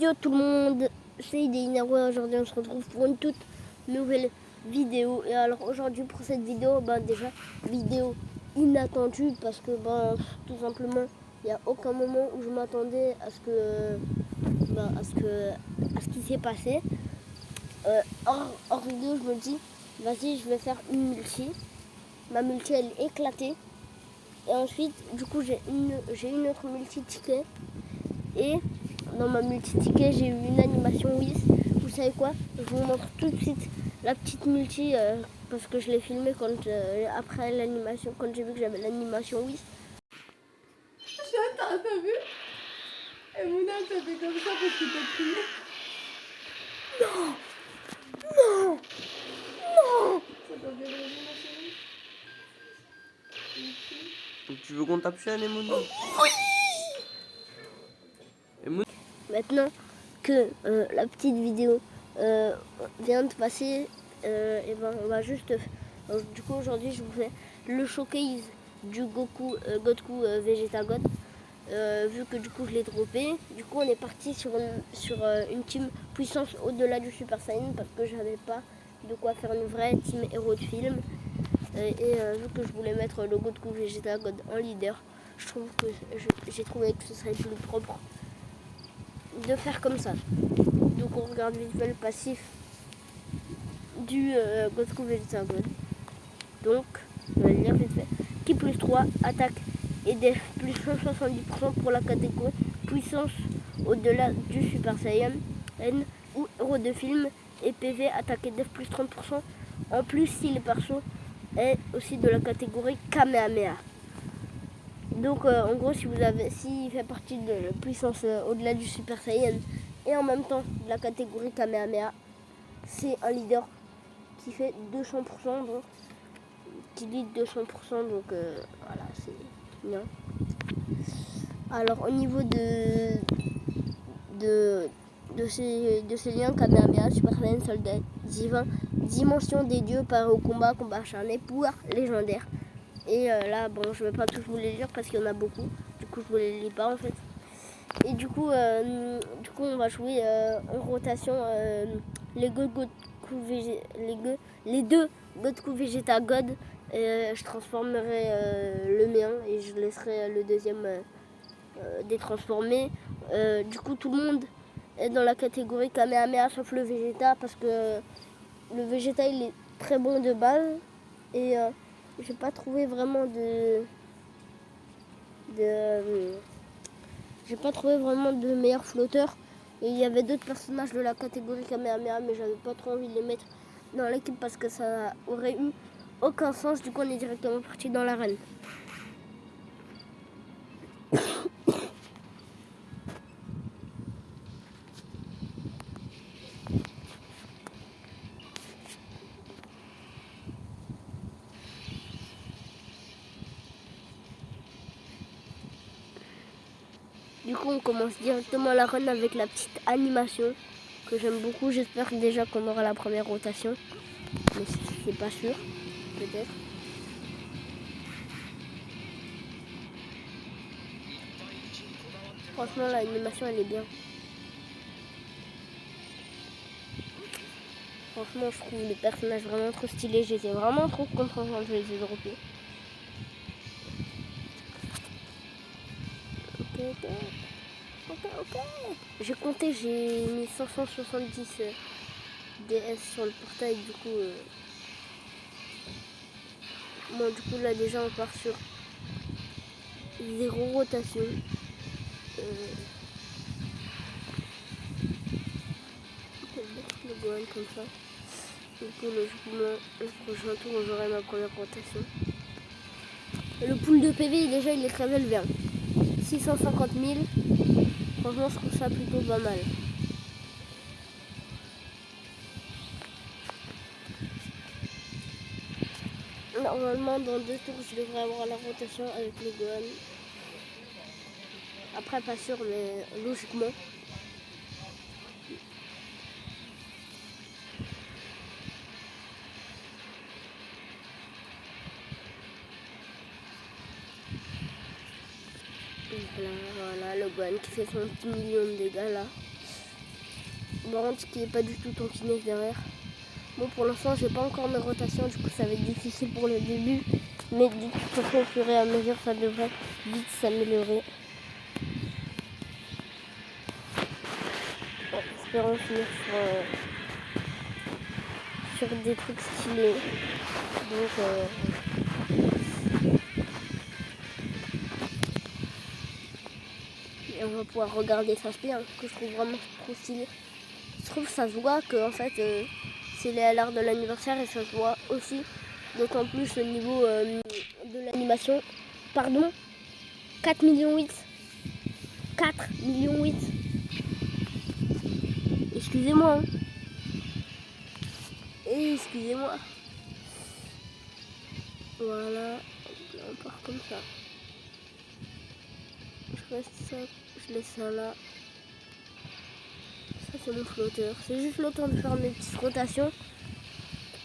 Yo tout le monde, c'est Inawa. Aujourd'hui on se retrouve pour une toute nouvelle vidéo. Et alors aujourd'hui pour cette vidéo, déjà vidéo inattendue parce que tout simplement il n'y a aucun moment où je m'attendais à ce qui s'est passé. Hors vidéo je me dis vas-y je vais faire une multi. Ma multi elle est éclatée. Et ensuite du coup j'ai une autre multi ticket. Et dans ma multi-ticket, j'ai eu une animation Wiz. Vous savez quoi? Je vous montre tout de suite la petite multi parce que je l'ai filmée après l'animation, quand j'ai vu que j'avais l'animation Wiz. Attends, t'as vu? Et Mouna, t'as fait comme ça parce que t'as crié. Non! Non! Non! Ça t'a bien réagi, ma chérie? Donc tu veux qu'on tape chez Mouna? Oui! Mouna. Maintenant que la petite vidéo vient de passer, on va juste... du coup aujourd'hui je vous fais le showcase du Goku Vegeta God. Vu que du coup je l'ai droppé, du coup on est parti sur une team puissance au-delà du Super Saiyan parce que j'avais pas de quoi faire une vraie team héros de film. Vu que je voulais mettre le Goku Vegeta God en leader, j'ai trouvé que ce serait plus propre de faire comme ça. Donc on regarde vite fait le passif du Goku Vegeta God. Donc, on va lire vite fait. Qui plus 3, attaque et def plus 170% pour la catégorie puissance au-delà du Super Saiyan N ou héros de film et PV attaque et def plus 30%. En plus, si le perso est aussi de la catégorie Kamehameha. Donc en gros, s'il fait partie de la puissance au-delà du Super Saiyan et en même temps de la catégorie Kamehameha, c'est un leader qui fait 200%, donc qui lead 200%, donc voilà, c'est bien. Alors au niveau de ces liens Kamehameha, Super Saiyan, Soldat Divin, Dimension des dieux, par au combat acharné, pouvoir légendaire. Et là, je vais pas tous vous les lire parce qu'il y en a beaucoup. Du coup, je vous les lis pas en fait. Et du coup, on va jouer en rotation les deux Goku Vegeta God. Je transformerai le mien et je laisserai le deuxième détransformé. Du coup, tout le monde est dans la catégorie Kamehameha sauf le Vegeta parce que le Vegeta il est très bon de base et j'ai pas trouvé vraiment j'ai pas trouvé vraiment de meilleurs flotteurs. Et il y avait d'autres personnages de la catégorie Kamehameha, mais j'avais pas trop envie de les mettre dans l'équipe parce que ça aurait eu aucun sens. Du coup, on est directement parti dans l'arène. Du coup, on commence directement l'arène avec la petite animation que j'aime beaucoup. J'espère déjà qu'on aura la première rotation, mais c'est pas sûr, peut-être. Franchement, l'animation elle est bien. Franchement, je trouve les personnages vraiment trop stylés. J'étais vraiment trop content quand je les ai droppés. Ok. J'ai compté, j'ai mis 570 DS sur le portail. Du coup, là déjà on part sur 0 rotation. Le Gohan comme ça. Du coup, logiquement, le prochain tour, j'aurai ma première rotation. Et le pool de PV, déjà, il est très élevé. 650 000. Franchement, je trouve ça plutôt pas mal. Normalement, dans 2 tours, je devrais avoir la rotation avec le Gohan. Après, pas sûr, mais logiquement. Voilà, le Gohan qui fait son petit million de dégâts là. Brandt qui est pas du tout tankineuse derrière. Bon, pour l'instant, j'ai pas encore mes rotations, du coup, ça va être difficile pour le début. Mais de toute façon, au fur et à mesure, ça devrait vite s'améliorer. Espérons finir sur des trucs stylés. Donc, et on va pouvoir regarder ça bien, que je trouve vraiment trop stylé. Je trouve que ça se voit que en fait, c'est les alarmes de l'anniversaire et ça se voit aussi. D'autant plus au niveau de l'animation. Pardon, 4 millions 8. 4 millions 8. Excusez-moi. Hein. Excusez-moi. Voilà. On part comme ça. Je laisse ça là. Ça c'est mon flotteur. C'est juste le temps de faire mes petites rotations.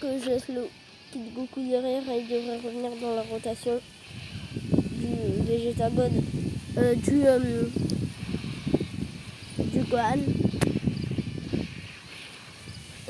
Que je laisse le Kid Goku derrière et il devrait revenir dans la rotation du Vegeta God. Du Gohan.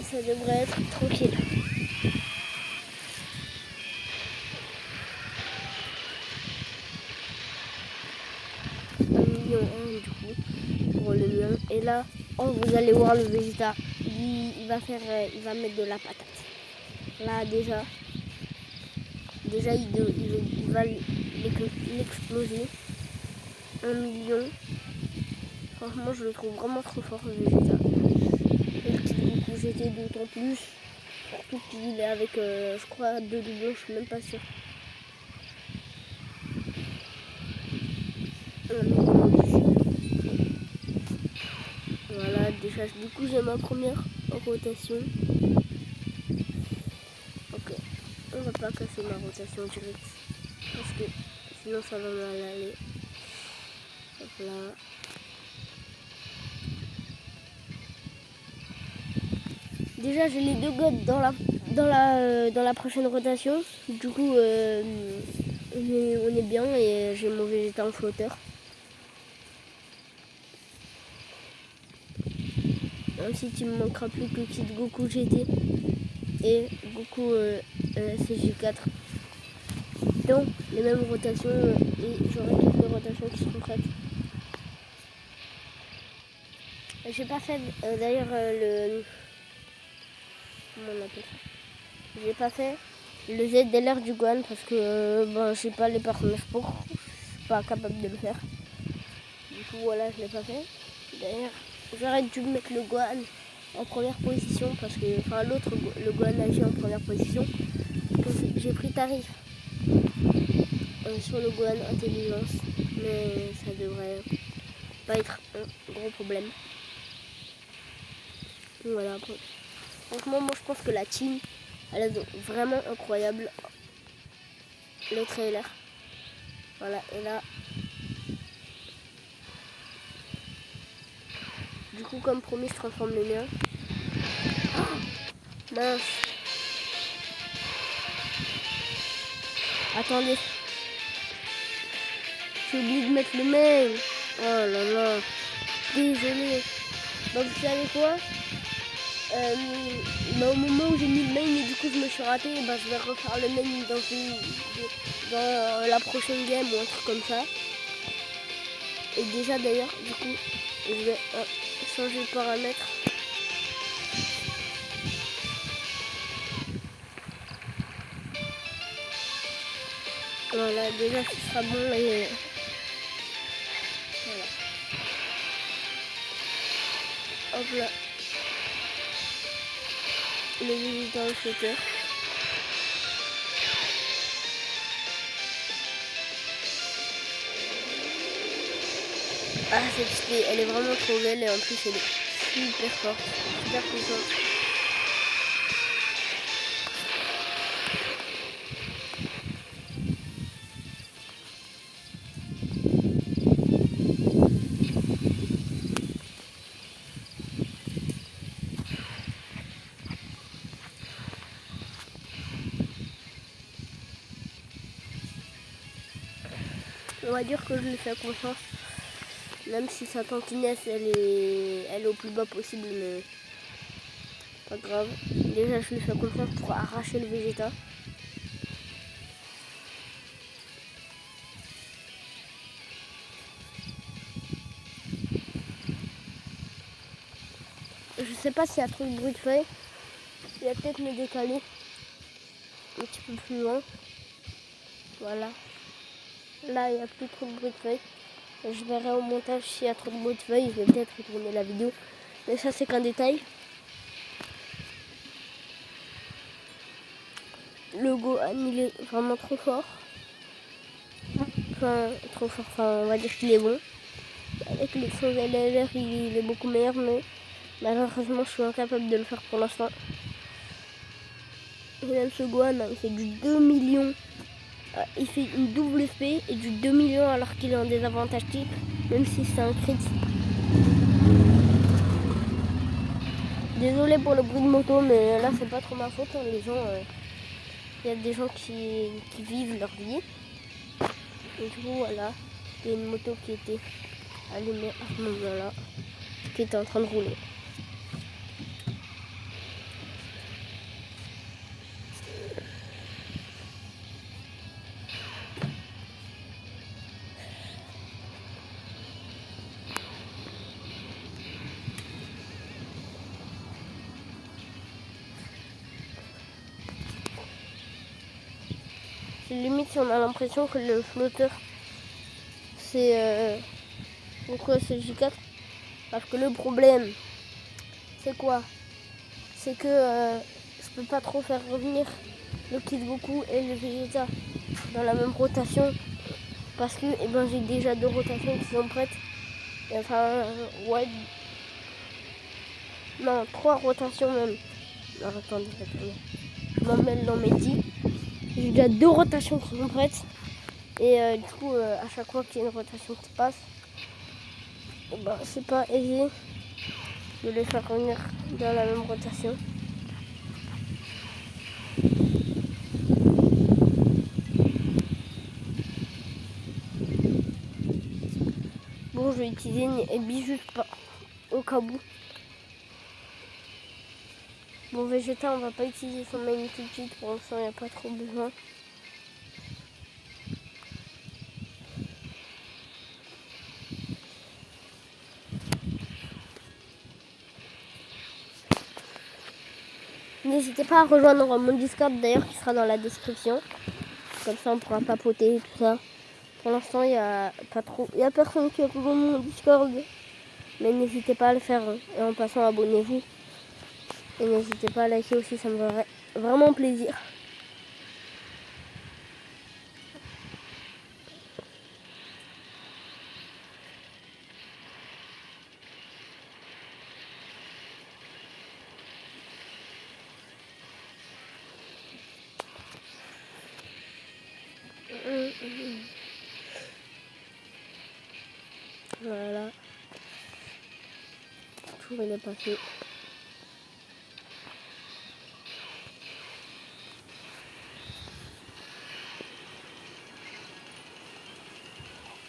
Ça devrait être tranquille. Du coup pour le mien. Et là, vous allez voir le Vegeta. Il va mettre de la patate. Là déjà il va l'exploser. 1 million. Franchement, je le trouve vraiment trop fort le Vegeta. Et le Kid Goku GT d'autant plus. Surtout qu'il est avec, je crois, 2 doublons, je suis même pas sûre. Voilà, déjà du coup j'ai ma première rotation. Ok, on va pas casser ma rotation directe parce que sinon ça va mal aller. Hop là. Déjà j'ai les 2 godes dans la prochaine rotation. Du coup on est bien et j'ai mon Vegeta en flotteur. Ensuite, il me manquera plus que Kid Goku GT et Goku CG4 dans les mêmes rotations et j'aurai toutes les rotations qui seront prêtes. J'ai pas fait d'ailleurs le... Comment on appelle ça? J'ai pas fait le ZLR du Gohan parce que j'ai pas les personnages pour. Je suis pas capable de le faire. Du coup voilà, je l'ai pas fait. D'ailleurs, j'aurais dû mettre le Gohan en première position parce que, enfin l'autre, le Gohan agit en première position. J'ai pris tarif sur le Gohan intelligence, mais ça devrait pas être un gros problème. Donc voilà. Franchement, moi je pense que la team, elle est vraiment incroyable. Le trailer. Voilà, et là. Du coup, comme promis, je transforme le mien. Oh, mince. Attendez. J'ai oublié de mettre le mail. Oh là là. Désolé. Donc vous savez quoi, au moment où j'ai mis le mail et du coup je me suis ratée, je vais refaire le mail dans la prochaine game ou un truc comme ça. Et déjà d'ailleurs, du coup, je vais changer de paramètre. Voilà, déjà ce sera bon et voilà. Hop là. Le visiteur au flotteur. Ah, cette fille, elle est vraiment trop belle et en plus elle est super forte, super puissante. On va dire que je lui fais confiance. Même si sa tantinesse elle est au plus bas possible, mais pas grave. Déjà je lui fais confiance pour arracher le Vegeta. Je sais pas s'il y a trop de bruit de feuilles. Il va peut-être me décaler un petit peu plus loin. Voilà. Là, il n'y a plus trop de bruit de feuilles. Je verrai au montage s'il y a trop de bruit de feuilles. Je vais peut-être retourner la vidéo. Mais ça, c'est qu'un détail. Le Gohan, il est vraiment trop fort. Enfin, trop fort. Enfin, on va dire qu'il est bon. Avec les sauts LLR, il est beaucoup meilleur. Mais malheureusement, je suis incapable de le faire pour l'instant. Et même ce Gohan, il fait du 2 millions. Il fait une double SP et du 2 millions alors qu'il est en désavantage type. Même si c'est un crit. Désolé pour le bruit de moto, mais là c'est pas trop ma faute. Hein. Les gens, y a des gens qui vivent leur vie. Et du coup voilà, il y a une moto qui était allumée à ce moment-là, qui était en train de rouler. Limite si on a l'impression que le flotteur c'est pourquoi c'est J4, parce que le problème c'est quoi, c'est que je peux pas trop faire revenir le Kid Goku et le Vegeta dans la même rotation parce que j'ai déjà 2 rotations qui sont prêtes. Et enfin ouais, non 3 rotations même. Non, attendez, je m'emmène dans mes 10. J'ai déjà 2 rotations qui sont prêtes. Et du coup, à chaque fois qu'il y a une rotation qui passe, c'est pas aisé de les faire revenir dans la même rotation. Bon, je vais utiliser une Ebi juste pas, au cas où. Bon, Vegeta, on va pas utiliser son main tout de suite, pour l'instant, il n'y a pas trop besoin. N'hésitez pas à rejoindre mon Discord d'ailleurs qui sera dans la description. Comme ça on pourra papoter et tout ça. Pour l'instant il n'y a pas trop. Il n'y a personne qui a rejoint mon Discord. Mais n'hésitez pas à le faire. Et en passant abonnez-vous. Et n'hésitez pas à liker aussi, ça me ferait vraiment plaisir. Voilà. Tout est passé.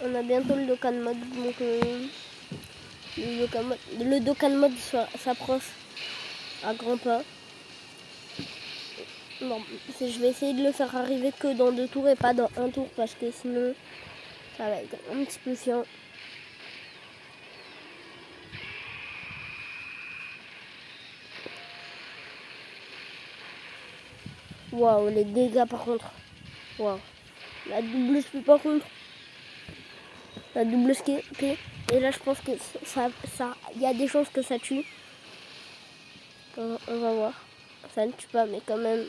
On a bientôt le Dokkan Mode, donc le Dokkan Mode s'approche à grands pas. Bon, je vais essayer de le faire arriver que dans 2 tours et pas dans 1 tour parce que sinon ça va être un petit peu chiant. Waouh, les dégâts par contre. Waouh. La double SP par contre. La double SP. Et là je pense que il y a des chances que ça tue. On va voir. Ça ne tue pas mais quand même.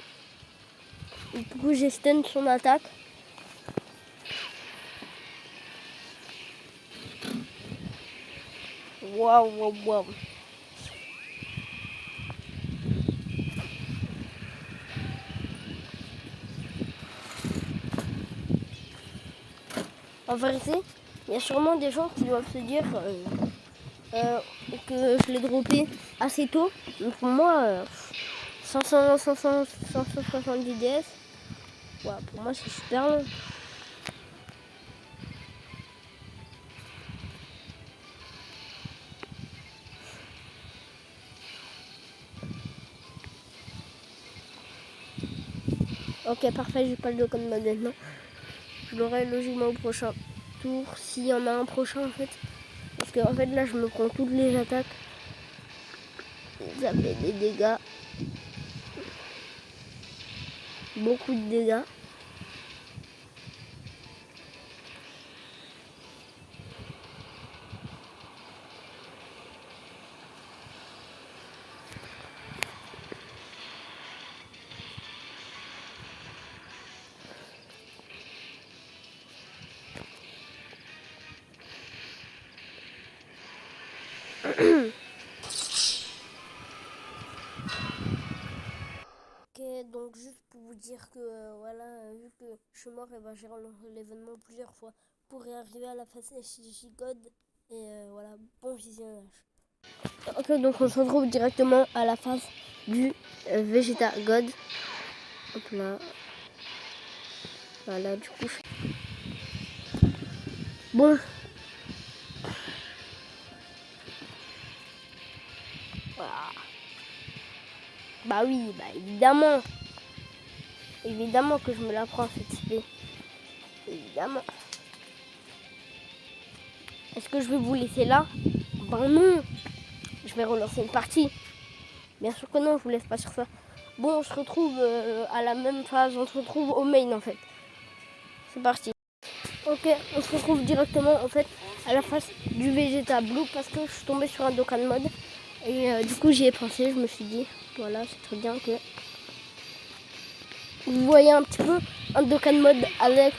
Du coup j'ai stun son attaque. Waouh, waouh, waouh. En vérité, il y a sûrement des gens qui doivent se dire que je l'ai droppé assez tôt. Mais pour moi, 570 DS, ouais, pour moi c'est super long. Ok, parfait, j'ai pas le code mode maintenant. Je l'aurai logiquement au prochain tour, s'il y en a un prochain en fait. Parce que en fait là, je me prends toutes les attaques. Ça fait des dégâts. Beaucoup de dégâts. Ok, donc juste pour vous dire que voilà, vu que je suis mort, et ben, j'ai relancé l'événement plusieurs fois pour y arriver à la phase God. Et voilà, bon visionnage. Ok, donc on se retrouve directement à la phase du Vegeta God. Hop là. Voilà, du coup. Bon. Voilà. Bah oui, bah évidemment. Évidemment que je me la prends cette spé. Évidemment. Est-ce que je vais vous laisser là? Ben non. Je vais relancer une partie. Bien sûr que non, je vous laisse pas sur ça. Bon, on se retrouve à la même phase. On se retrouve au main en fait. C'est parti. Ok, on se retrouve directement en fait à la phase du Vegeta Blue parce que je suis tombée sur un Dokkan mode. Et du coup j'y ai pensé, je me suis dit, voilà, c'est très bien que vous voyez un petit peu un Dokkan mode avec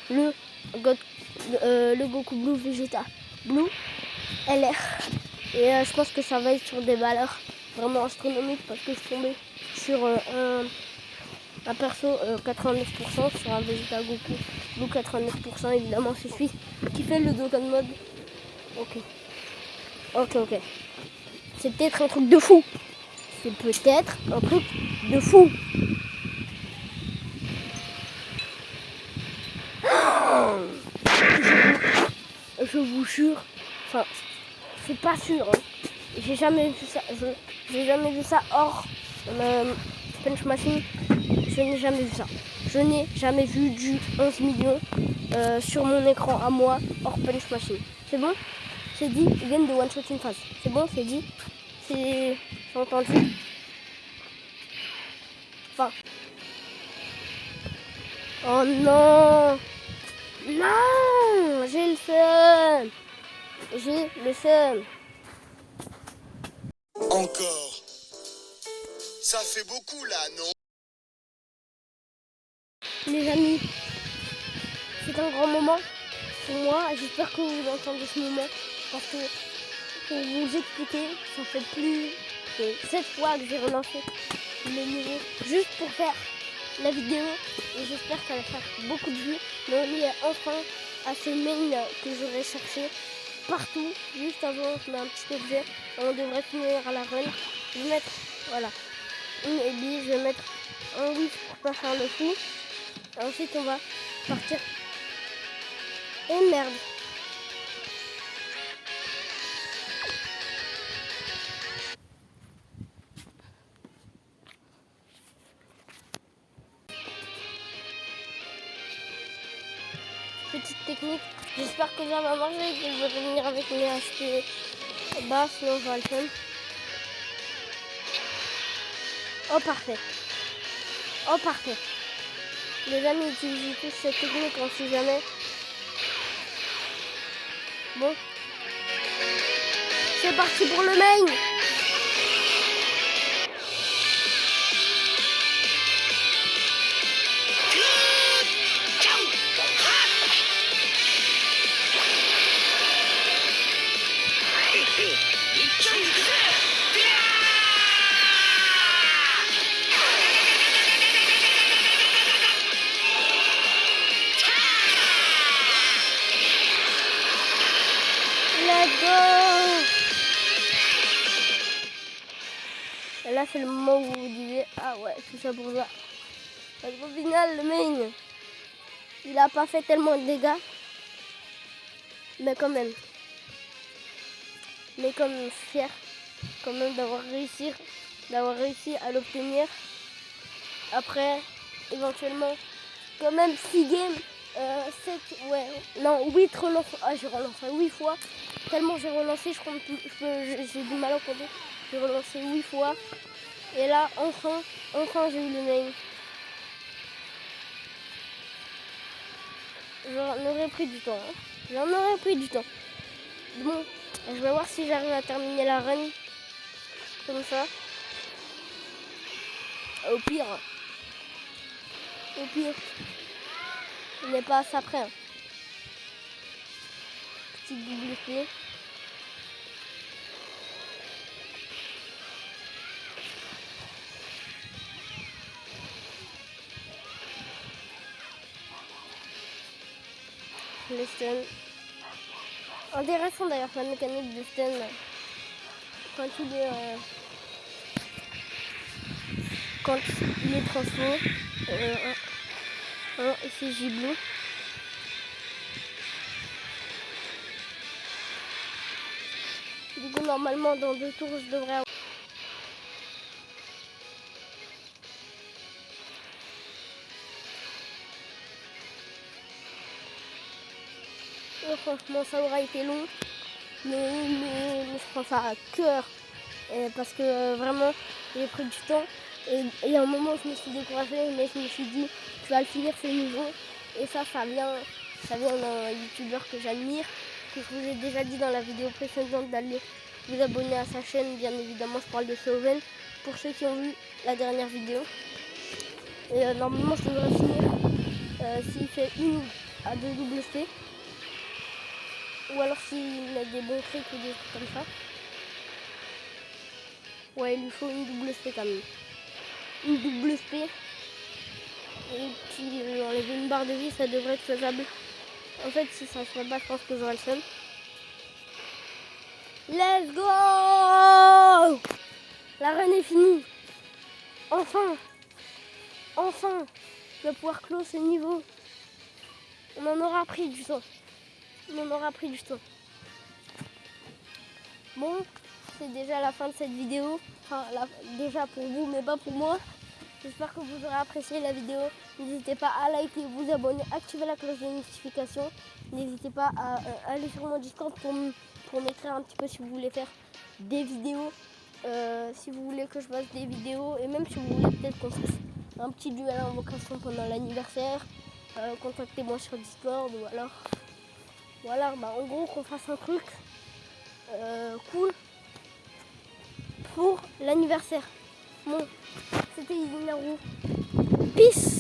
le Goku Blue Vegeta Blue LR. Et je pense que ça va être sur des valeurs vraiment astronomiques parce que je suis tombée sur un perso 89%, sur un Vegeta Goku Blue 89%, évidemment c'est celui qui fait le Dokkan mode. Ok. C'est peut-être un truc de fou. C'est peut-être un truc de fou. Je vous jure, enfin, c'est pas sûr. Hein. J'ai jamais vu ça. J'ai jamais vu ça hors Punch Machine. Je n'ai jamais vu ça. Je n'ai jamais vu du 11 millions sur mon écran à moi hors Punch Machine. C'est bon? C'est dit, ils viennent de One Shot une phase. C'est bon, c'est dit. C'est entendu. Enfin. Oh non! Non! J'ai le seum! J'ai le seum! Encore. Ça fait beaucoup là, non? Les amis, c'est un grand moment pour moi. J'espère que vous entendez ce moment. Parce que pour vous expliquer, ça fait plus que 7 fois que j'ai relancé le niveau juste pour faire la vidéo. Et j'espère qu'elle va faire beaucoup de vues. Mais on y est enfin à ce main que j'aurais cherché partout. Juste avant, je mets un petit objet. On devrait finir à la run. Je vais mettre, voilà, une Ellie. Je vais mettre un wish pour pas faire le fou. Et ensuite, on va partir. Et merde. Petite technique. J'espère que ça va marcher et que je vais revenir avec mes HP bas, sinon je vais le faire. Oh parfait. Oh parfait. Les amis, utilisez tous cette technique, on sait jamais. Bon. C'est parti pour le main. Let's go. Et là, c'est le moment où vous vous disiez, ah ouais, tout ça pour ça. Parce qu'au final, le main, il a pas fait tellement de dégâts. Mais quand même. Mais quand même fier quand même d'avoir réussi à l'obtenir. Après éventuellement quand même 6 games, 7, ouais, non, 8 relances. Ah, j'ai relancé 8 fois. Tellement j'ai relancé, j'ai du mal à compter. J'ai relancé 8 fois. Et là, enfin j'ai eu le name. J'en aurais pris du temps. Hein. J'en aurais pris du temps. Bon, je vais voir si j'arrive à terminer la run. Comme ça. Au pire, il n'est pas à ça près. Hein. Petite double pied. Le stun. Intéressant d'ailleurs la mécanique de stun. Quand il est transfo. Ici Giblou. Du coup normalement dans 2 tours je devrais avoir. Franchement ça aura été long. Mais je prends ça à cœur. Parce que vraiment j'ai pris du temps. Et à un moment je me suis découragée, mais je me suis dit tu vas le finir ce niveau. Et ça vient d'un youtubeur que j'admire, que je vous ai déjà dit dans la vidéo précédente d'aller vous abonner à sa chaîne. Bien évidemment je parle de Sauven pour ceux qui ont vu la dernière vidéo. Et normalement je devrais finir s'il fait 1 à 2 WC. Ou alors s'il met des bons tricks ou des trucs comme ça. Ouais, il lui faut une double SP quand même. Une double SP. Et puis enlever une barre de vie, ça devrait être faisable. En fait, si ça ne se fait pas, je pense que j'aurai le seum. Let's go! La run est finie. Enfin! Je vais pouvoir close ce niveau. On en aura pris du temps. Bon, c'est déjà la fin de cette vidéo. Enfin, déjà pour vous, mais pas pour moi. J'espère que vous aurez apprécié la vidéo. N'hésitez pas à liker, vous abonner, activer la cloche de notification. N'hésitez pas à aller sur mon Discord pour m'écrire un petit peu si vous voulez faire des vidéos. Si vous voulez que je fasse des vidéos. Et même si vous voulez peut-être qu'on fasse un petit duel à invocation pendant l'anniversaire. Contactez-moi sur Discord ou alors... Voilà, en gros qu'on fasse un truc cool pour l'anniversaire. Bon, c'était Izinaru. Peace!